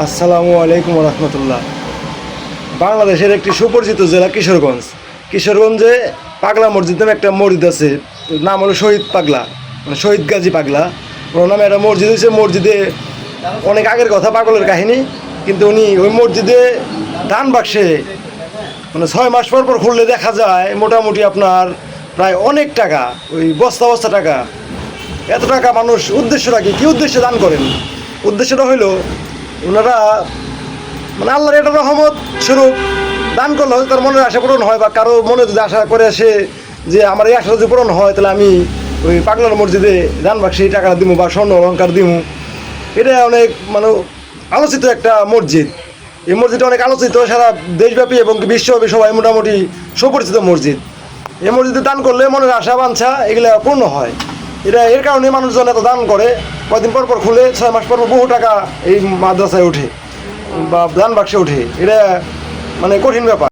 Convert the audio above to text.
আসসালামু আলাইকুম রহমতুল্লাহ। বাংলাদেশের একটি সুপরিচিত জেলা কিশোরগঞ্জ। কিশোরগঞ্জে পাগলা মসজিদ নামে একটা মসজিদ আছে, নাম হলো শহীদ পাগলা, মানে শহীদ গাজী পাগলা। ওর নামে একটা মসজিদ হয়েছে। মসজিদে অনেক আগের কথা, পাগলের কাহিনী, কিন্তু উনি ওই মসজিদে দান বাক্সে মানে 6 মাস পর পর খুললে দেখা যায় মোটামুটি আপনার প্রায় অনেক টাকা, ওই বস্তা বস্তা টাকা। এত টাকা মানুষ উদ্দেশ্যটা কি উদ্দেশ্যে দান করেন? উদ্দেশ্যটা হইলো ওনারা মানে আল্লাহর এটা রহমত স্বরূপ দান করলে হয়তো তার মনের আশা পূরণ হয়, বা কারো মনে যদি আশা করে আসে যে আমার এই আশা যদি পূরণ হয় তাহলে আমি ওই পাগলার মসজিদে দান বাক্সে এই টাকাটা দিব বা স্বর্ণ অলঙ্কার দিব। এটা অনেক মানে আলোচিত একটা মসজিদ। এই মসজিদটা অনেক আলোচিত, সারা দেশব্যাপী এবং বিশ্বব্যাপী সবাই মোটামুটি সুপরিচিত মসজিদ। এই মসজিদে দান করলে মনের আশা বাঞ্ছা এগুলো পূর্ণ হয়। এটা এর কারণে মানুষজন এত দান করে। কয়েকদিন পর পর খুলে 6 মাস পর পর বহু টাকা এই মাদ্রাসায় ওঠে বা দান বাক্সে ওঠে। এটা মানে কঠিন ব্যাপার।